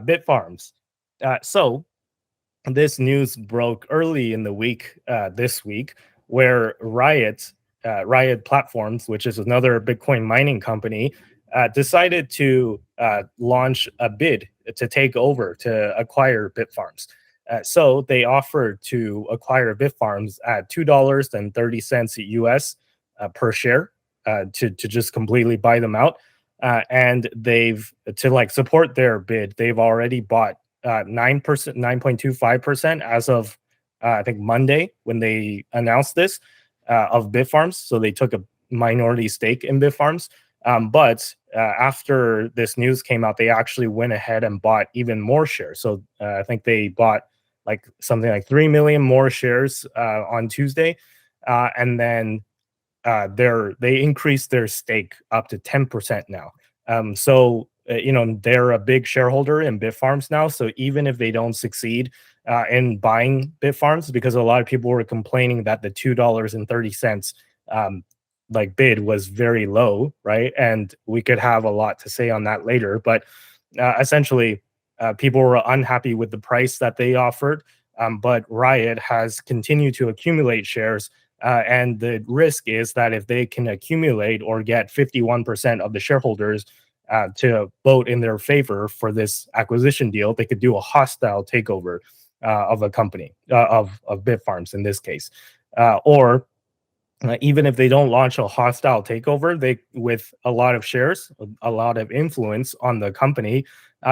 Bitfarms. So this news broke early in the week, this week, where Riot Platforms, which is another Bitcoin mining company, decided to launch a bid to take over to acquire Bitfarms. So they offered to acquire Bitfarms at $2.30 US per share to just completely buy them out. And they've to like support their bid, they've already bought 9%, 9.25% as of I think Monday when they announced this of Bitfarms. So they took a minority stake in Bitfarms. But after this news came out, they actually went ahead and bought even more shares. So I think they bought like something like 3 million more shares on Tuesday, and then they increased their stake up to 10% now. So they're a big shareholder in Bitfarms now. So even if they don't succeed in buying Bitfarms, because a lot of people were complaining that the $2.30 like bid was very low, right? And we could have a lot to say on that later. But essentially, people were unhappy with the price that they offered. But Riot has continued to accumulate shares. And the risk is that if they can accumulate or get 51% of the shareholders to vote in their favor for this acquisition deal, they could do a hostile takeover of a company, of Bitfarms in this case. Or even if they don't launch a hostile takeover, they with a lot of shares, a lot of influence on the company,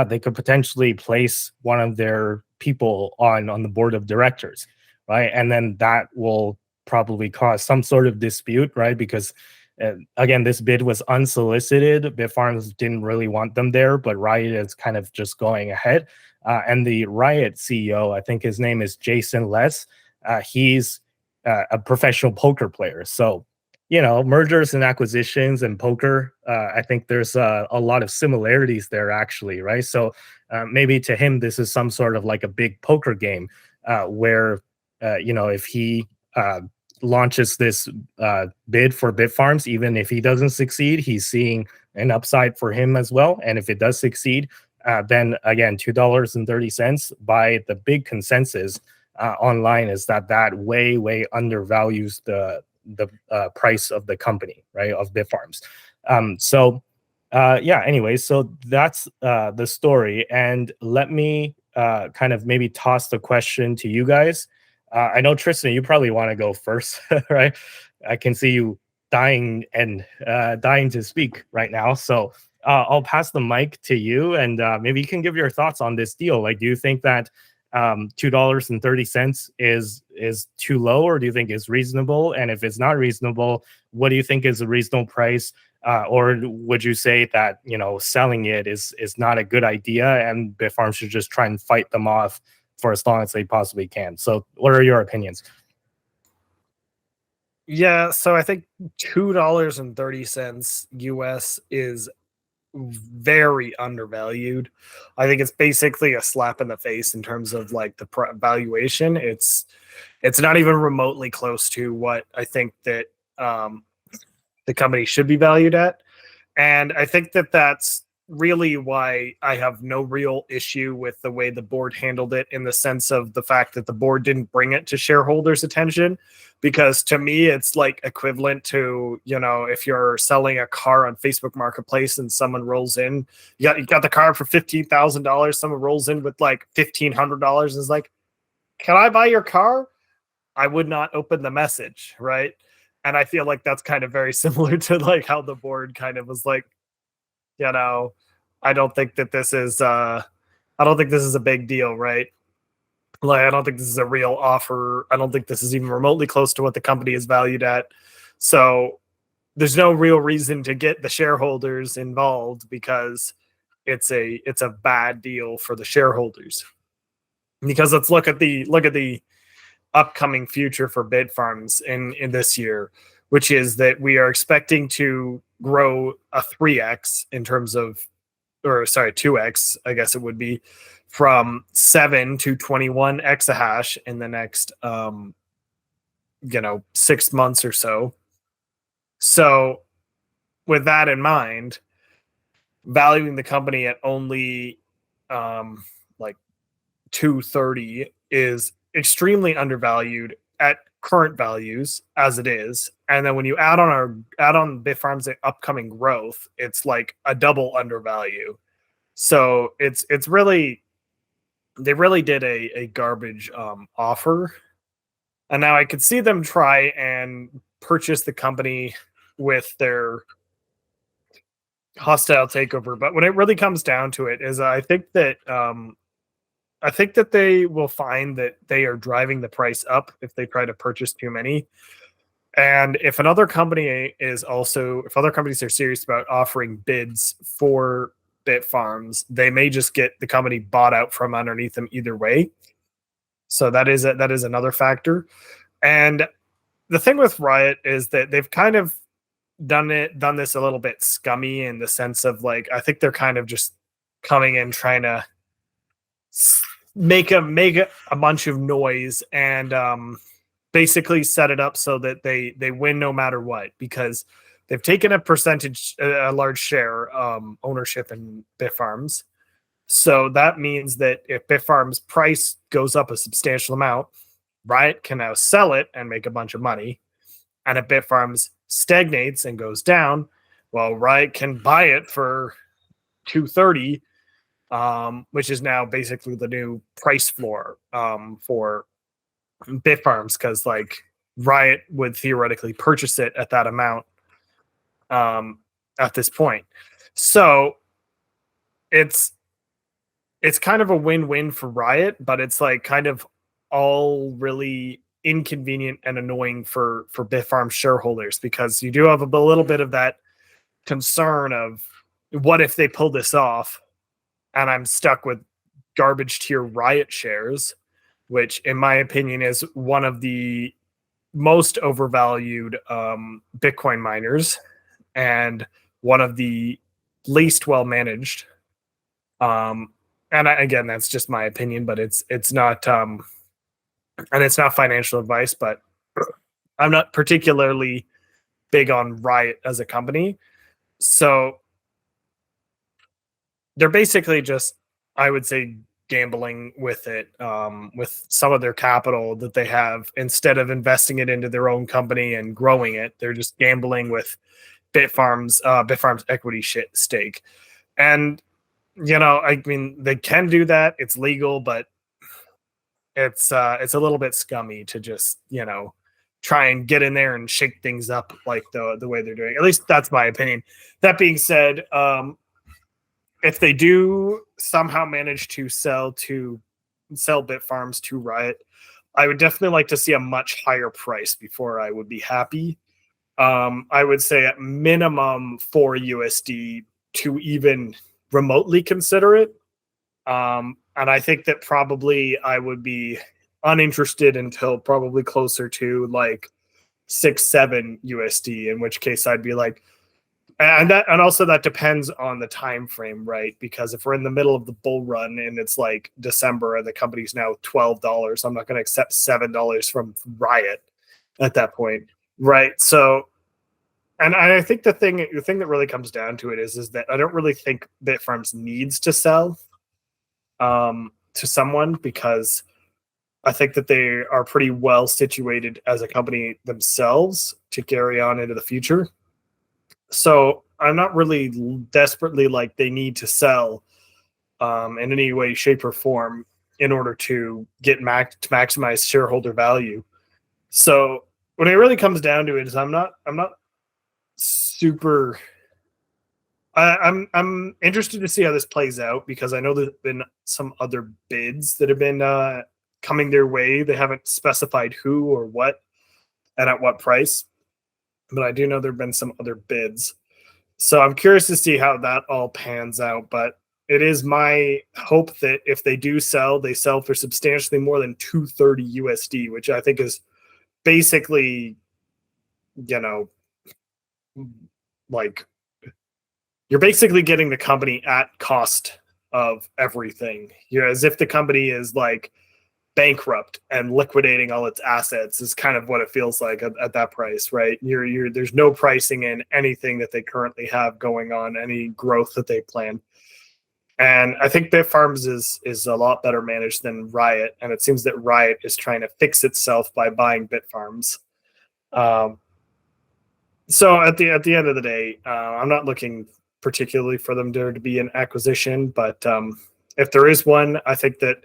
they could potentially place one of their people on the board of directors, right? And then that will probably cause some sort of dispute, right? Because again, this bid was unsolicited. Bitfarms didn't really want them there, but Riot is kind of just going ahead. And the Riot CEO, I think his name is Jason Les. He's a professional poker player. So, mergers and acquisitions and poker, I think there's a lot of similarities there, actually, right? So maybe to him, this is some sort of like a big poker game where, if he launches this bid for Bitfarms, even if he doesn't succeed, he's seeing an upside for him as well. And if it does succeed, then again, $2.30 by the big consensus online is that way undervalues the price of the company, right, of Bitfarms. Anyway, so that's the story. And let me kind of maybe toss the question to you guys. I know, Tristan, you probably want to go first, right? I can see you dying to speak right now. So I'll pass the mic to you, and maybe you can give your thoughts on this deal. Like, do you think that $2.30 is too low, or do you think it's reasonable? And if it's not reasonable, what do you think is a reasonable price? Or would you say that selling it is not a good idea, and Bitfarms should just try and fight them off for as long as they possibly can? So what are your opinions? Yeah, so I think $2.30 US is very undervalued. I think it's basically a slap in the face in terms of like the valuation. It's not even remotely close to what I think that the company should be valued at. And I think that that's really why I have no real issue with the way the board handled it, in the sense of the fact that the board didn't bring it to shareholders' attention. Because to me, it's like equivalent to, if you're selling a car on Facebook Marketplace and someone rolls in, you got the car for $15,000, someone rolls in with like $1,500 and is like, can I buy your car? I would not open the message, right? And I feel like that's kind of very similar to like how the board kind of was like, I don't think that this is I don't think this is a big deal, right? Like, I don't think this is a real offer. I don't think this is even remotely close to what the company is valued at. So there's no real reason to get the shareholders involved, because it's a bad deal for the shareholders. Because let's look at the upcoming future for Bitfarms in this year, which is that we are expecting to grow a 3x in terms of, or sorry, 2x, I guess it would be, from 7 to 21 exahash in the next 6 months or so. So with that in mind, valuing the company at only like 230 is extremely undervalued at current values as it is, and then when you add on Bitfarms' upcoming growth, it's like a double undervalue. So it's really, they really did a garbage offer, and now I could see them try and purchase the company with their hostile takeover. But when it really comes down to it, is I think that they will find that they are driving the price up if they try to purchase too many. And if another company is also, if other companies are serious about offering bids for Bitfarms, they may just get the company bought out from underneath them either way. So that is another factor. And the thing with Riot is that they've kind of done this a little bit scummy, in the sense of, like, I think they're kind of just coming in trying to make a bunch of noise, and basically set it up so that they win no matter what, because they've taken a percentage, a large share ownership in Bitfarms. So that means that if Bitfarms price goes up a substantial amount, Riot can now sell it and make a bunch of money. And if Bitfarms stagnates and goes down, well, Riot can buy it for 230, which is now basically the new price floor for Bitfarms, because, like, Riot would theoretically purchase it at that amount at this point. So it's kind of a win-win for Riot, but it's like kind of all really inconvenient and annoying for Bitfarms shareholders, because you do have a little bit of that concern of, what if they pull this off and I'm stuck with garbage tier Riot shares, which in my opinion is one of the most overvalued Bitcoin miners, and one of the least well managed. Again, that's just my opinion, but it's not and it's not financial advice, but I'm not particularly big on Riot as a company. So they're basically just, I would say, gambling with it, with some of their capital that they have. Instead of investing it into their own company and growing it, they're just gambling with Bitfarms equity stake. And, I mean, they can do that. It's legal, but it's a little bit scummy to just, try and get in there and shake things up like the way they're doing. At least that's my opinion. That being said, if they do somehow manage to sell Bitfarms to Riot, I would definitely like to see a much higher price before I would be happy. I would say at minimum 4 USD to even remotely consider it. And I think that probably I would be uninterested until probably closer to like 6-7 USD, in which case I'd be like, and also that depends on the time frame, right? Because if we're in the middle of the bull run and it's like December and the company's now $12, I'm not going to accept $7 from Riot at that point, right? So, and I think the thing that really comes down to it is that I don't really think Bitfarms needs to sell to someone, because I think that they are pretty well situated as a company themselves to carry on into the future. So I'm not really desperately like they need to sell in any way, shape, or form in order to get to maximize shareholder value. So when it really comes down to it, is I'm not super. I'm interested to see how this plays out, because I know there's been some other bids that have been coming their way. They haven't specified who or what and at what price, but I do know there have been some other bids. So I'm curious to see how that all pans out. But it is my hope that if they do sell, they sell for substantially more than 230 USD, which I think is basically, like, you're basically getting the company at cost of everything. You're as if the company is like bankrupt and liquidating all its assets, is kind of what it feels like at that price, right? There's no pricing in anything that they currently have going on, any growth that they plan. And I think Bitfarms is a lot better managed than Riot, and it seems that Riot is trying to fix itself by buying Bitfarms. Um, so at the end of the day, I'm not looking particularly for them to be an acquisition, but if there is one, I think that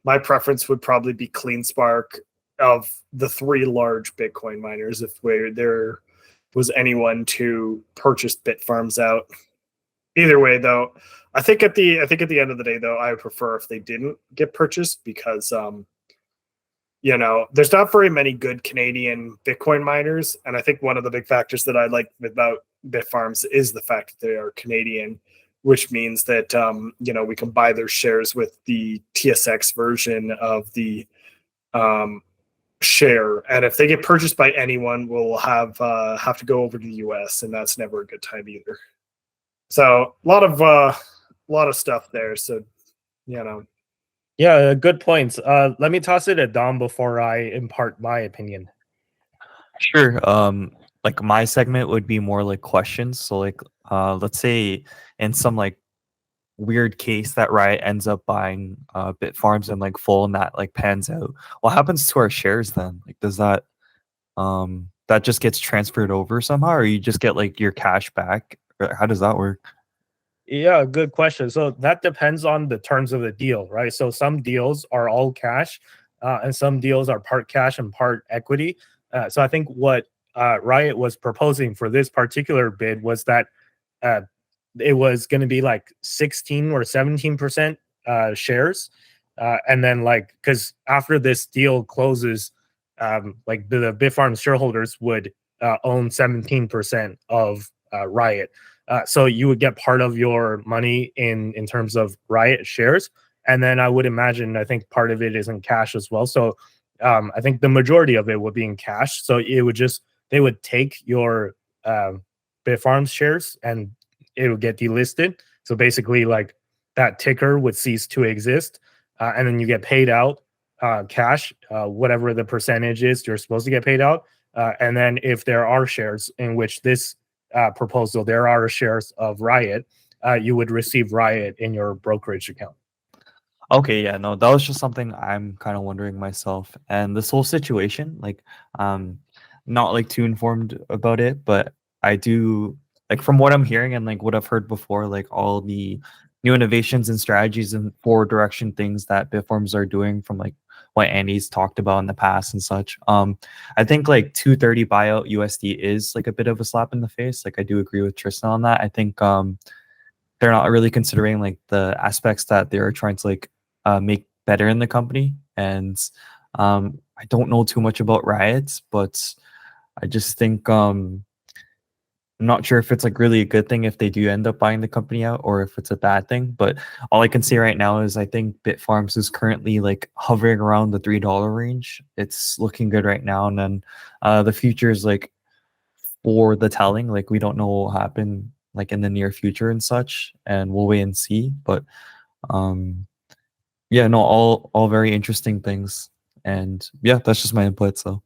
my preference would probably be CleanSpark of the three large Bitcoin miners. If there was anyone to purchase Bitfarms out, either way, though, I think at the end of the day, though, I would prefer if they didn't get purchased because there's not very many good Canadian Bitcoin miners, and I think one of the big factors that I like about Bitfarms is the fact that they are Canadian, which means that we can buy their shares with the TSX version of the um, share, and if they get purchased by anyone, we'll have to go over to the US, and that's never a good time either. So a lot of stuff there. So you know, Yeah, good points. Let me toss it at Dom before I impart my opinion. Sure. Like my segment would be more like questions. So like let's say in some like weird case that Riot ends up buying Bitfarms and like full and that like pans out. What happens to our shares then? Like does that just gets transferred over somehow or you just get like your cash back? Or how does that work? Yeah, good question. So that depends on the terms of the deal, right? So some deals are all cash, and some deals are part cash and part equity. So I think what Riot was proposing for this particular bid was that uh, it was going to be like 16 or 17% shares, and then like because after this deal closes, like the Bitfarms shareholders would own 17% of Riot. So you would get part of your money in terms of Riot shares, and then I would imagine I think part of it is in cash as well. So I think the majority of it would be in cash. So it would just they would take your Bitfarms shares and it would get delisted. So basically, like that ticker would cease to exist, and then you get paid out cash, whatever the percentage is you're supposed to get paid out. And then if there are shares in which this proposal, there are shares of Riot, you would receive Riot in your brokerage account. Okay, yeah, no, that was just something I'm kind of wondering myself. And this whole situation, like, not like too informed about it, but I do like from what I'm hearing and like what I've heard before, like all the new innovations and strategies and forward direction things that Bitforms are doing from like what Andy's talked about in the past and such. I think like 230 buyout USD is like a bit of a slap in the face. Like I do agree with Tristan on that. I think they're not really considering like the aspects that they're trying to like make better in the company. And I don't know too much about riots, but I just think I'm not sure if it's like really a good thing if they do end up buying the company out or if it's a bad thing. But all I can say right now is I think Bitfarms is currently like hovering around the $3 range. It's looking good right now, and then the future is like for the telling. Like we don't know what will happen like in the near future and such, and we'll wait and see. But um yeah, no, all very interesting things. And yeah, that's just my input. So